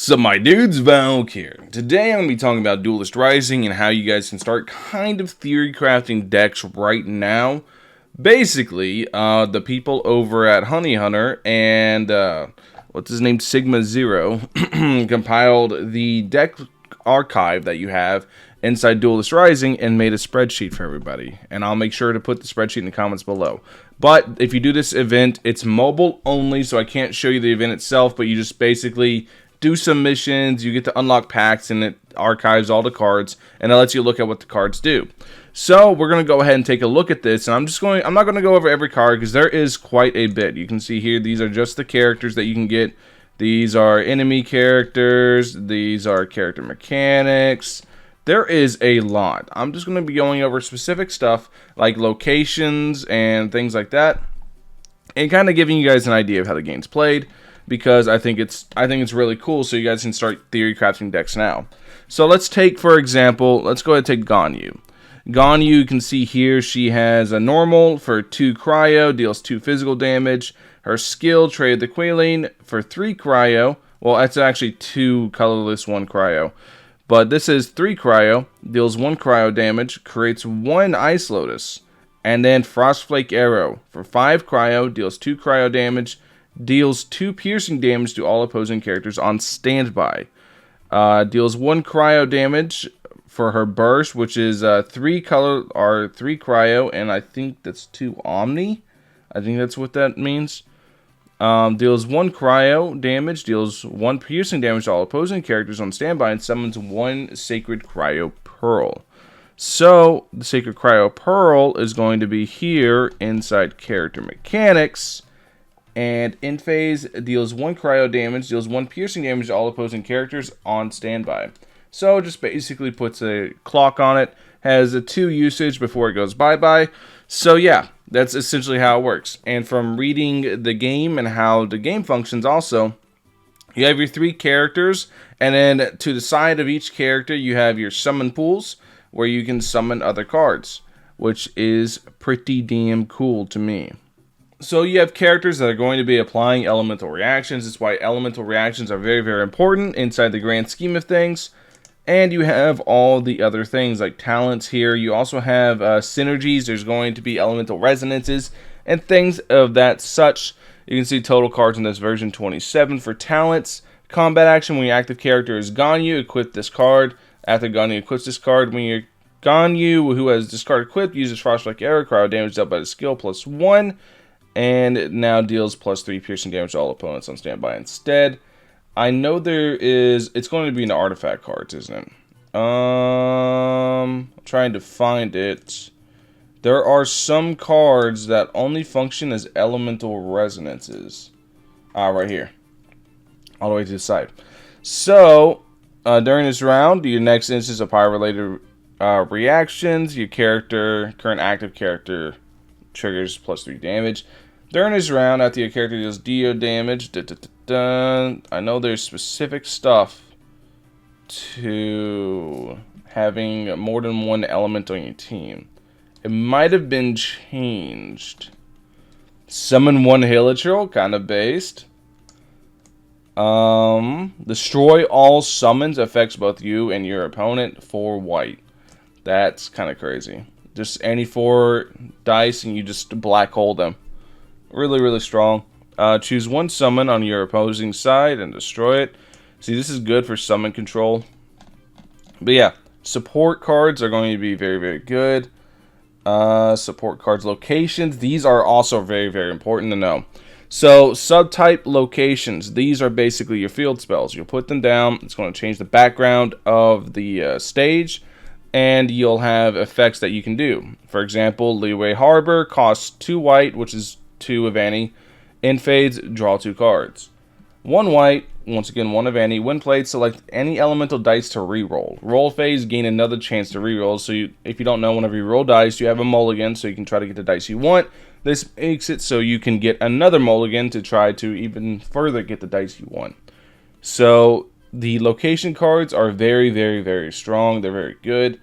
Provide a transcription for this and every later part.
Sup my dudes, Valkyrja. Today I'm going to be talking about Duelist Rising and how you guys can start kind of theory crafting decks right now. Basically, the people over at Honey Hunter and, what's his name, Sigma Zero, compiled the deck archive that you have inside Duelist Rising and made a spreadsheet for everybody. And I'll make sure to put the spreadsheet in the comments below. But if you do this event, it's mobile only, so I can't show you the event itself, but you just basically do some missions, you get to unlock packs, and it archives all the cards, and it lets you look at what the cards do. So we're going to go ahead and take a look at this, and I'm not going to go over every card, because there is quite a bit. You can see here, these are just the characters that you can get. These are enemy characters, these are character mechanics. There is a lot. I'm just going to be going over specific stuff, like locations and things like that, and kind of giving you guys an idea of how the game's played, because I think it's really cool, so you guys can start theory crafting decks now. So let's take, for example, let's go ahead and take Ganyu. Ganyu, you can see here, she has a normal for 2 cryo, deals 2 physical damage. Her skill, Trade the Quailing, for 3 cryo. Well, that's actually 2 colorless, 1 cryo. But this is 3 cryo, deals 1 cryo damage, creates 1 Ice Lotus. And then Frostflake Arrow, for 5 cryo, deals 2 cryo damage, deals 2 piercing damage to all opposing characters on standby. Deals 1 cryo damage for her burst, which is 3 cryo, and I think that's 2 omni. I think that's what that means. Deals 1 cryo damage, deals 1 piercing damage to all opposing characters on standby, and summons 1 sacred cryo pearl. So the sacred cryo pearl is going to be here inside character mechanics. And in phase, deals 1 cryo damage, deals 1 piercing damage to all opposing characters on standby. So just basically puts a clock on it, has a 2 usage before it goes bye-bye. So yeah, that's essentially how it works. And from reading the game and how the game functions also, you have your 3 characters, and then to the side of each character you have your summon pools, where you can summon other cards, which is pretty damn cool to me. So you have characters that are going to be applying elemental reactions. That's why elemental reactions are very, very important inside the grand scheme of things. And you have all the other things like talents here. You also have synergies. There's going to be elemental resonances and things of that such. You can see total cards in this version 27 for talents. Combat action, when your active character is Ganyu, equip this card. After Ganyu equips this card, when your Ganyu, who has this card equipped, uses Frostflake Arrow, cryo damage dealt by the skill +1. And it now deals +3 piercing damage to all opponents on standby instead. I know it's going to be in the artifact cards, isn't it? Trying to find it. There are some cards that only function as elemental resonances. Right here. All the way to the side. So, during this round, your next instance of pyro-related reactions, your current active character triggers +3 damage. During this round, after your character deals Dio damage, I know there's specific stuff to having more than 1 element on your team. It might have been changed. Summon 1 Hilichurl, kind of based. Destroy all summons, affects both you and your opponent for white. That's kind of crazy. Just any 4 dice and you just black hole them. Really, really strong. Choose 1 summon on your opposing side and destroy it. See, this is good for summon control. But yeah, support cards are going to be very, very good. Support cards locations. These are also very, very important to know. So, subtype locations. These are basically your field spells. You'll put them down. It's going to change the background of the stage. And you'll have effects that you can do. For example, Leeway Harbor costs 2 white, which is 2 of any. In fades, draw 2 cards. 1 white, once again 1 of any. When played, select any elemental dice to reroll. Roll phase, gain another chance to reroll. So if you don't know, whenever you roll dice, you have a mulligan, so you can try to get the dice you want. This makes it so you can get another mulligan to try to even further get the dice you want. So the location cards are very, very, very strong. They're very good.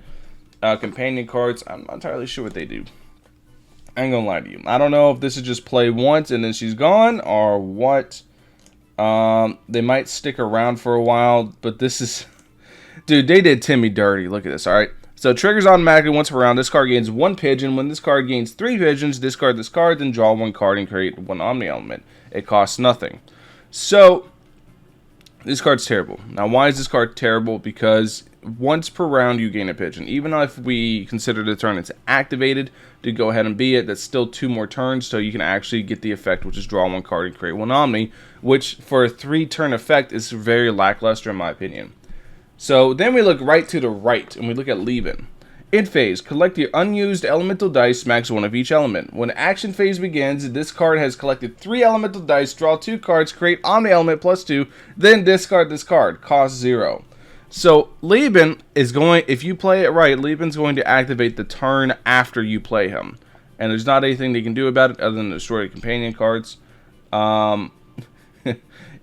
Companion cards, I'm not entirely sure what they do. I ain't gonna lie to you. I don't know if this is just play once and then she's gone or what. They might stick around for a while, but this is... Dude, they did Timmy dirty. Look at this, alright? So, triggers automatically once per round. This card gains 1 pigeon. When this card gains 3 pigeons, discard this card, then draw 1 card and create 1 Omni element. It costs nothing. So, this card's terrible. Now, why is this card terrible? Because once per round, you gain a pigeon. Even if we consider the turn it's activated to go ahead and be it, that's still 2 more turns, so you can actually get the effect, which is draw 1 card and create 1 Omni, which for a 3-turn effect is very lackluster in my opinion. So then we look right to the right, and we look at Leben. In phase, collect your unused elemental dice, max 1 of each element. When action phase begins, this card has collected 3 elemental dice, draw 2 cards, create Omni element plus 2, then discard this card, cost 0. So Leben is going, if you play it right, Leben's going to activate the turn after you play him. And there's not anything they can do about it other than destroy companion cards. And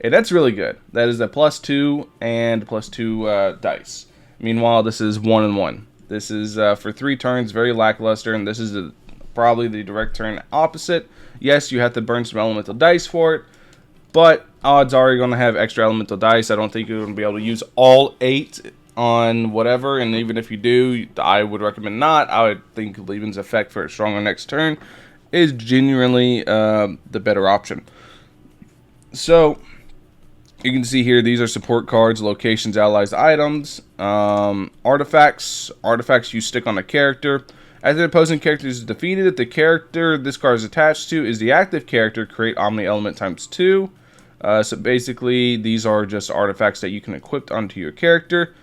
that's really good. That is a +2 and +2 dice. Meanwhile, this is 1 and 1. This is for 3 turns, very lackluster, and this is probably the direct turn opposite. Yes, you have to burn some elemental dice for it, but odds are you're going to have extra elemental dice. I don't think you're going to be able to use all 8 on whatever, and even if you do, I would recommend not. I would think Leben's effect for a stronger next turn is genuinely the better option. So, you can see here, these are support cards, locations, allies, items, artifacts. Artifacts you stick on a character. After the opposing character is defeated, if the character this card is attached to is the active character, create Omni element ×2. So basically, these are just artifacts that you can equip onto your character.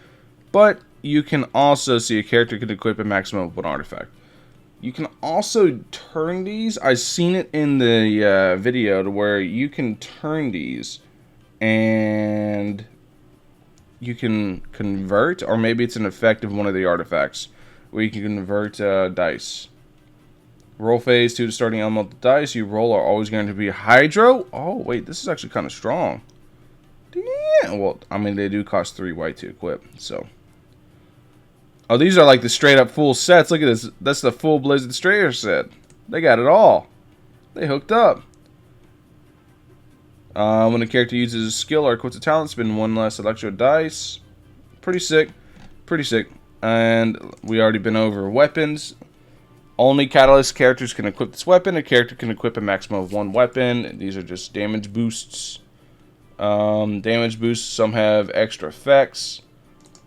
But you can also see a character can equip a maximum of 1 artifact. You can also turn these. I've seen it in the video to where you can turn these and you can convert, or maybe it's an effect of one of the artifacts where you can convert dice. Roll phase 2 to starting element of dice you roll are always going to be hydro. Oh wait, this is actually kind of strong. Yeah, well, I mean they do cost 3 white to equip, so. Oh, these are like the straight up full sets. Look at this. That's the full Blizzard Strayer set. They got it all. They hooked up. When a character uses a skill or equips a talent, spend 1 less electro dice. Pretty sick. Pretty sick. And we already been over weapons. Only Catalyst characters can equip this weapon. A character can equip a maximum of 1 weapon. These are just damage boosts. Damage boosts. Some have extra effects.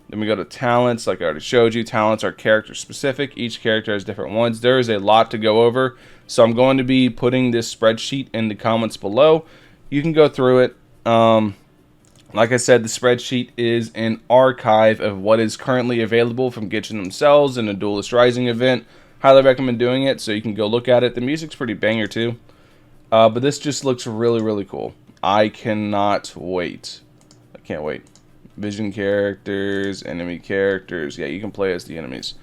Then we go to talents, like I already showed you. Talents are character specific. Each character has different ones. There is a lot to go over, so I'm going to be putting this spreadsheet in the comments below. You can go through it. Like I said, the spreadsheet is an archive of what is currently available from Genshin themselves in a Duelist Rising event. Highly recommend doing it, so you can go look at it. The music's pretty banger too. But this just looks really, really cool. I cannot wait. I can't wait. Vision characters, enemy characters. Yeah, you can play as the enemies.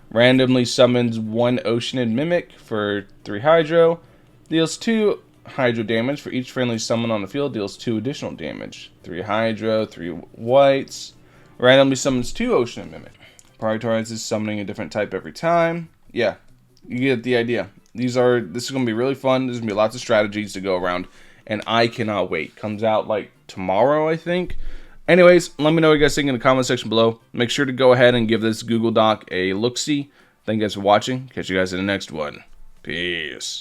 Randomly summons 1 Oceanid Mimic for 3 Hydro. Deals 2 Hydro damage for each friendly summon on the field. Deals 2 additional damage. 3 Hydro, 3 whites. Randomly summons 2 Oceanid Mimic. Prioritizes summoning a different type every time. Yeah, you get the idea. This is going to be really fun. There's going to be lots of strategies to go around. And I cannot wait. Comes out like tomorrow, I think. Anyways, let me know what you guys think in the comment section below. Make sure to go ahead and give this Google Doc a look-see. Thank you guys for watching. Catch you guys in the next one. Peace.